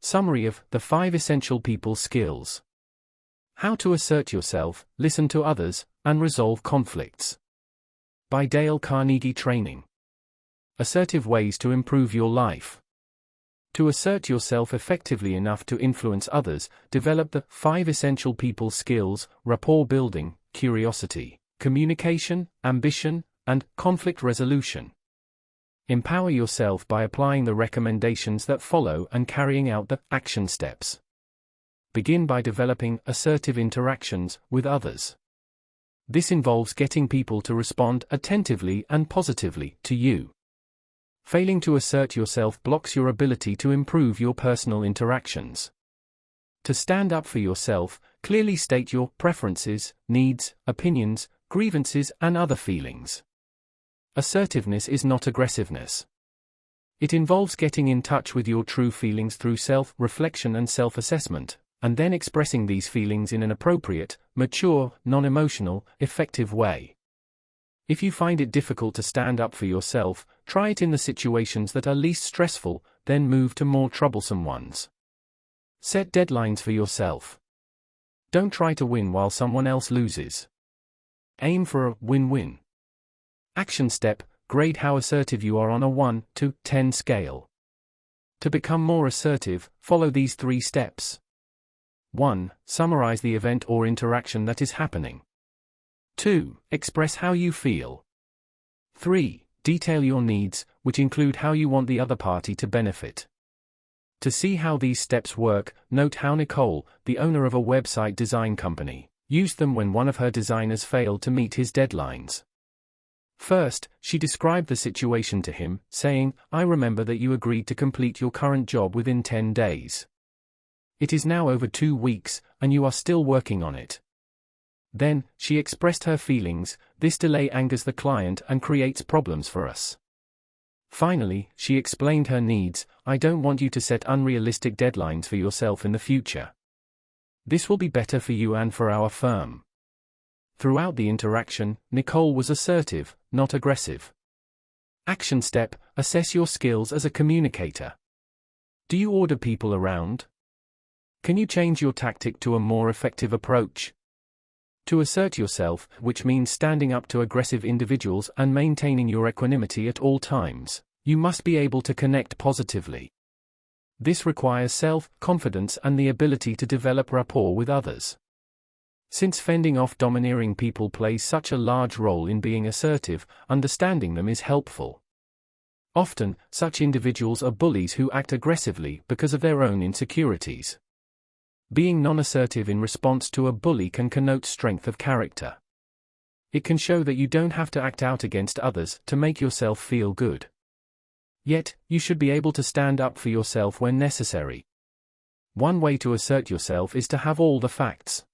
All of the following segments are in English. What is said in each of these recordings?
Summary of the 5 essential people skills. How to assert yourself, listen to others, and resolve conflicts. By Dale Carnegie Training. Assertive ways to improve your life. To assert yourself effectively enough to influence others, develop the 5 essential people skills: rapport building, curiosity, communication, ambition, and conflict resolution. Empower yourself by applying the recommendations that follow and carrying out the action steps. Begin by developing assertive interactions with others. This involves getting people to respond attentively and positively to you. Failing to assert yourself blocks your ability to improve your personal interactions. To stand up for yourself, clearly state your preferences, needs, opinions, grievances, and other feelings. Assertiveness is not aggressiveness. It involves getting in touch with your true feelings through self-reflection and self-assessment, and then expressing these feelings in an appropriate, mature, non-emotional, effective way. If you find it difficult to stand up for yourself, try it in the situations that are least stressful, then move to more troublesome ones. Set deadlines for yourself. Don't try to win while someone else loses. Aim for a win-win. Action step: grade how assertive you are on a 1 to 10 scale. To become more assertive, follow these 3 steps. 1. Summarize the event or interaction that is happening. 2. Express how you feel. 3. Detail your needs, which include how you want the other party to benefit. To see how these steps work, note how Nicole, the owner of a website design company, used them when one of her designers failed to meet his deadlines. First, she described the situation to him, saying, "I remember that you agreed to complete your current job within 10 days. It is now over 2 weeks, and you are still working on it." Then, she expressed her feelings: "This delay angers the client and creates problems for us." Finally, she explained her needs: "I don't want you to set unrealistic deadlines for yourself in the future. This will be better for you and for our firm." Throughout the interaction, Nicole was assertive, not aggressive. Action step: assess your skills as a communicator. Do you order people around? Can you change your tactic to a more effective approach? To assert yourself, which means standing up to aggressive individuals and maintaining your equanimity at all times, you must be able to connect positively. This requires self-confidence and the ability to develop rapport with others. Since fending off domineering people plays such a large role in being assertive, understanding them is helpful. Often, such individuals are bullies who act aggressively because of their own insecurities. Being non-assertive in response to a bully can connote strength of character. It can show that you don't have to act out against others to make yourself feel good. Yet, you should be able to stand up for yourself when necessary. One way to assert yourself is to have all the facts.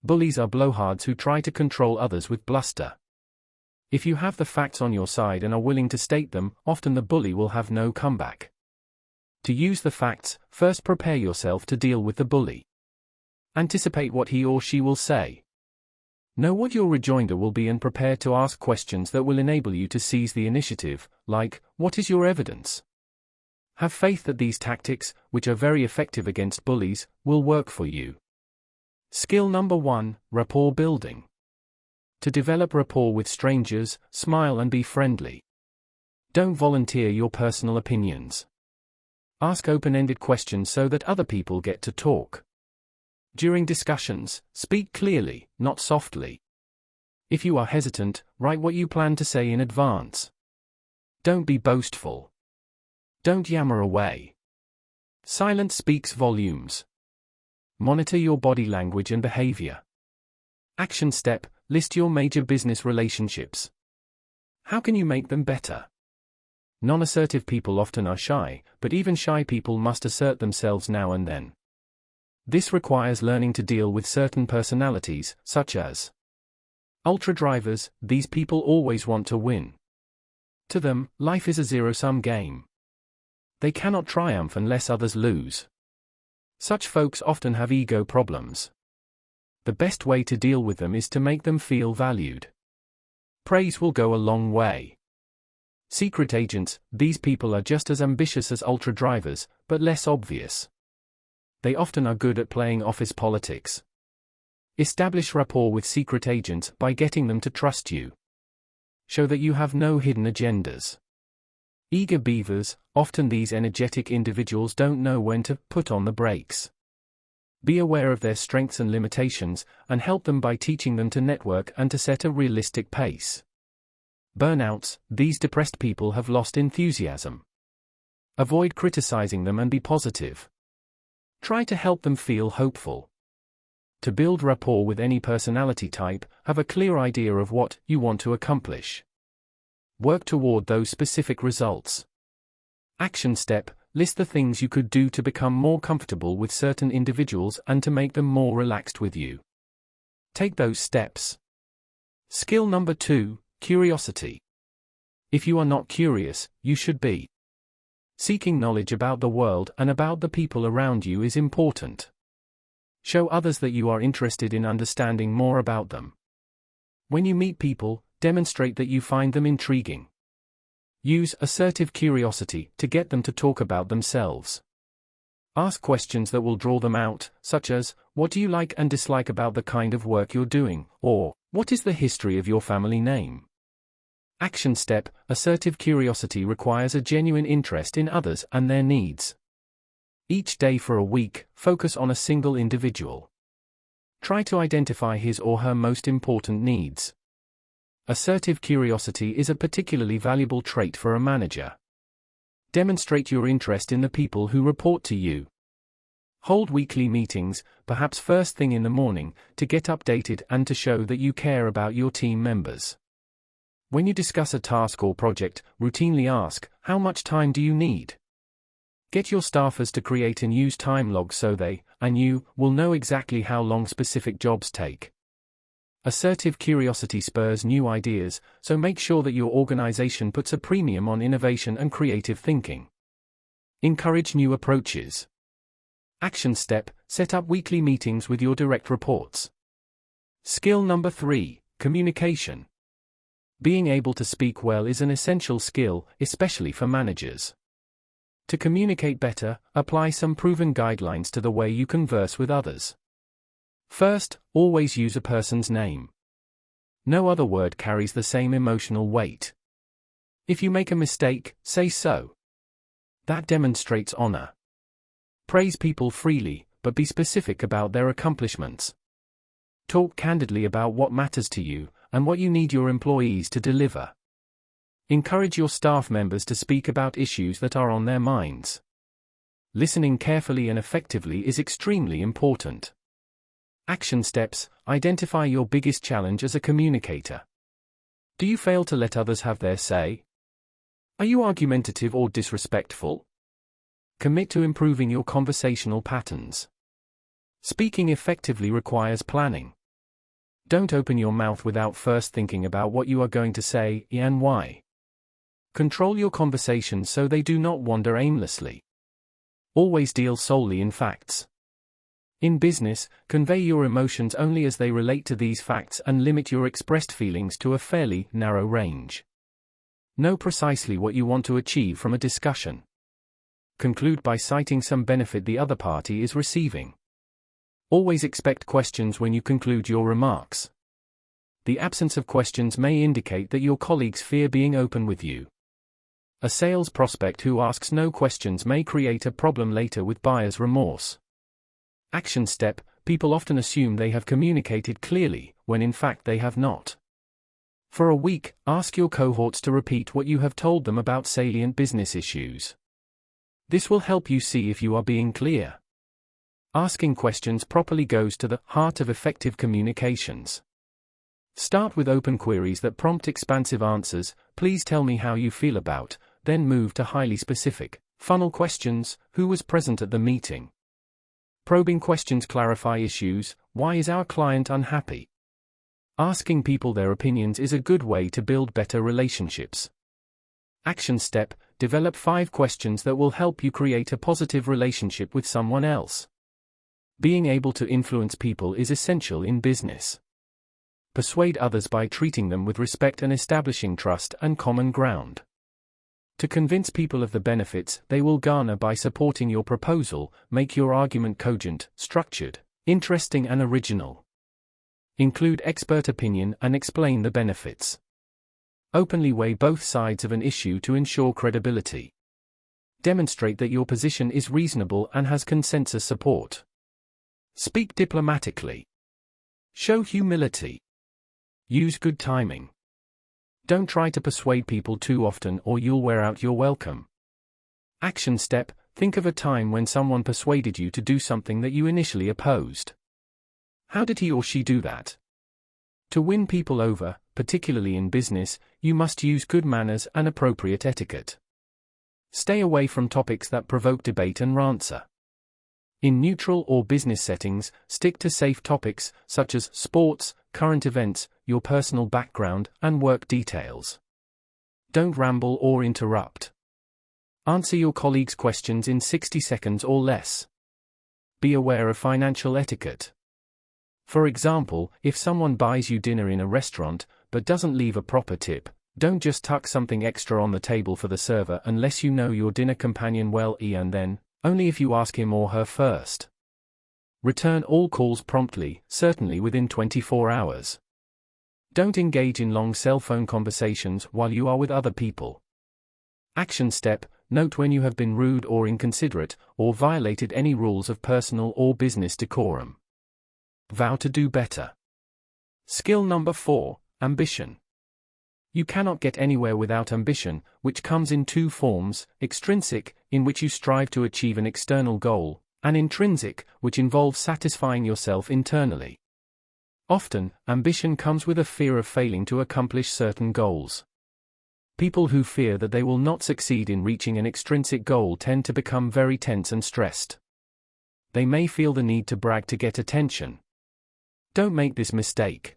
Bullies are blowhards who try to control others with bluster. If you have the facts on your side and are willing to state them, often the bully will have no comeback. To use the facts, first prepare yourself to deal with the bully. Anticipate what he or she will say. Know what your rejoinder will be and prepare to ask questions that will enable you to seize the initiative, like, "What is your evidence?" Have faith that these tactics, which are very effective against bullies, will work for you. Skill number 1, rapport building. To develop rapport with strangers, smile and be friendly. Don't volunteer your personal opinions. Ask open-ended questions so that other people get to talk. During discussions, speak clearly, not softly. If you are hesitant, write what you plan to say in advance. Don't be boastful. Don't yammer away. Silence speaks volumes. Monitor your body language and behavior. Action step: list your major business relationships. How can you make them better? Non-assertive people often are shy, but even shy people must assert themselves now and then. This requires learning to deal with certain personalities, such as ultra drivers. These people always want to win. To them, life is a zero-sum game. They cannot triumph unless others lose. Such folks often have ego problems. The best way to deal with them is to make them feel valued. Praise will go a long way. Secret agents. These people are just as ambitious as ultra drivers, but less obvious. They often are good at playing office politics. Establish rapport with secret agents by getting them to trust you. Show that you have no hidden agendas. Eager beavers, often these energetic individuals don't know when to put on the brakes. Be aware of their strengths and limitations, and help them by teaching them to network and to set a realistic pace. Burnouts, these depressed people have lost enthusiasm. Avoid criticizing them and be positive. Try to help them feel hopeful. To build rapport with any personality type, have a clear idea of what you want to accomplish. Work toward those specific results. Action step: list the things you could do to become more comfortable with certain individuals and to make them more relaxed with you. Take those steps. Skill number 2, curiosity. If you are not curious, you should be. Seeking knowledge about the world and about the people around you is important. Show others that you are interested in understanding more about them. When you meet people, demonstrate that you find them intriguing. Use assertive curiosity to get them to talk about themselves. Ask questions that will draw them out, such as, what do you like and dislike about the kind of work you're doing, or, what is the history of your family name? Action step: assertive curiosity requires a genuine interest in others and their needs. Each day for a week, focus on a single individual. Try to identify his or her most important needs. Assertive curiosity is a particularly valuable trait for a manager. Demonstrate your interest in the people who report to you. Hold weekly meetings, perhaps first thing in the morning, to get updated and to show that you care about your team members. When you discuss a task or project, routinely ask, how much time do you need? Get your staffers to create and use time logs so they, and you, will know exactly how long specific jobs take. Assertive curiosity spurs new ideas, so make sure that your organization puts a premium on innovation and creative thinking. Encourage new approaches. Action step: set up weekly meetings with your direct reports. Skill number 3, communication. Being able to speak well is an essential skill, especially for managers. To communicate better, apply some proven guidelines to the way you converse with others. First, always use a person's name. No other word carries the same emotional weight. If you make a mistake, say so. That demonstrates honor. Praise people freely, but be specific about their accomplishments. Talk candidly about what matters to you, and what you need your employees to deliver. Encourage your staff members to speak about issues that are on their minds. Listening carefully and effectively is extremely important. Action steps: identify your biggest challenge as a communicator. Do you fail to let others have their say? Are you argumentative or disrespectful? Commit to improving your conversational patterns. Speaking effectively requires planning. Don't open your mouth without first thinking about what you are going to say and why. Control your conversations so they do not wander aimlessly. Always deal solely in facts. In business, convey your emotions only as they relate to these facts and limit your expressed feelings to a fairly narrow range. Know precisely what you want to achieve from a discussion. Conclude by citing some benefit the other party is receiving. Always expect questions when you conclude your remarks. The absence of questions may indicate that your colleagues fear being open with you. A sales prospect who asks no questions may create a problem later with buyer's remorse. Action step: people often assume they have communicated clearly, when in fact they have not. For a week, ask your cohorts to repeat what you have told them about salient business issues. This will help you see if you are being clear. Asking questions properly goes to the heart of effective communications. Start with open queries that prompt expansive answers. Please tell me how you feel about, then move to highly specific, funnel questions. Who was present at the meeting? Probing questions clarify issues. Why is our client unhappy? Asking people their opinions is a good way to build better relationships. Action step: develop 5 questions that will help you create a positive relationship with someone else. Being able to influence people is essential in business. Persuade others by treating them with respect and establishing trust and common ground. To convince people of the benefits they will garner by supporting your proposal, make your argument cogent, structured, interesting and original. Include expert opinion and explain the benefits. Openly weigh both sides of an issue to ensure credibility. Demonstrate that your position is reasonable and has consensus support. Speak diplomatically. Show humility. Use good timing. Don't try to persuade people too often or you'll wear out your welcome. Action step: think of a time when someone persuaded you to do something that you initially opposed. How did he or she do that? To win people over, particularly in business, you must use good manners and appropriate etiquette. Stay away from topics that provoke debate and rancor. In neutral or business settings, stick to safe topics such as sports, current events, your personal background, and work details. Don't ramble or interrupt. Answer your colleagues' questions in 60 seconds or less. Be aware of financial etiquette. For example, if someone buys you dinner in a restaurant, but doesn't leave a proper tip, don't just tuck something extra on the table for the server unless you know your dinner companion well, and then, only if you ask him or her first. Return all calls promptly, certainly within 24 hours. Don't engage in long cell phone conversations while you are with other people. Action step: note when you have been rude or inconsiderate, or violated any rules of personal or business decorum. Vow to do better. Skill number 4, ambition. You cannot get anywhere without ambition, which comes in two forms: extrinsic, in which you strive to achieve an external goal, and intrinsic, which involves satisfying yourself internally. Often, ambition comes with a fear of failing to accomplish certain goals. People who fear that they will not succeed in reaching an extrinsic goal tend to become very tense and stressed. They may feel the need to brag to get attention. Don't make this mistake.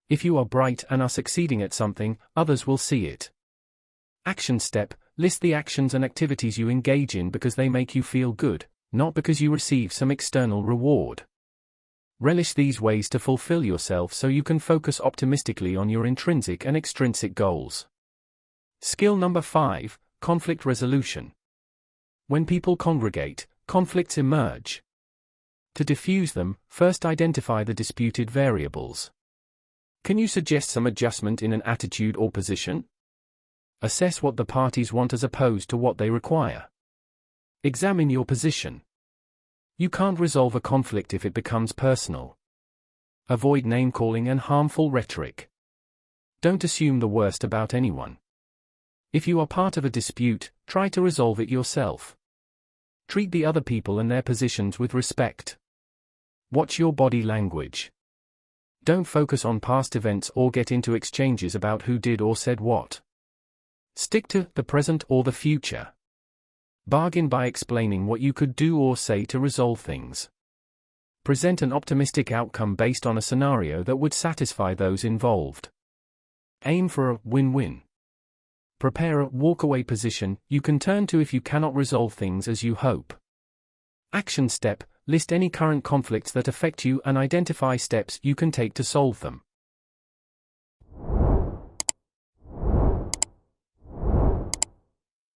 If you are bright and are succeeding at something, others will see it. Action step: list the actions and activities you engage in because they make you feel good, not because you receive some external reward. Relish these ways to fulfill yourself so you can focus optimistically on your intrinsic and extrinsic goals. Skill number 5, conflict resolution. When people congregate, conflicts emerge. To diffuse them, first identify the disputed variables. Can you suggest some adjustment in an attitude or position? Assess what the parties want as opposed to what they require. Examine your position. You can't resolve a conflict if it becomes personal. Avoid name-calling and harmful rhetoric. Don't assume the worst about anyone. If you are part of a dispute, try to resolve it yourself. Treat the other people and their positions with respect. Watch your body language. Don't focus on past events or get into exchanges about who did or said what. Stick to the present or the future. Bargain by explaining what you could do or say to resolve things. Present an optimistic outcome based on a scenario that would satisfy those involved. Aim for a win-win. Prepare a walk-away position you can turn to if you cannot resolve things as you hope. Action step: list any current conflicts that affect you and identify steps you can take to solve them.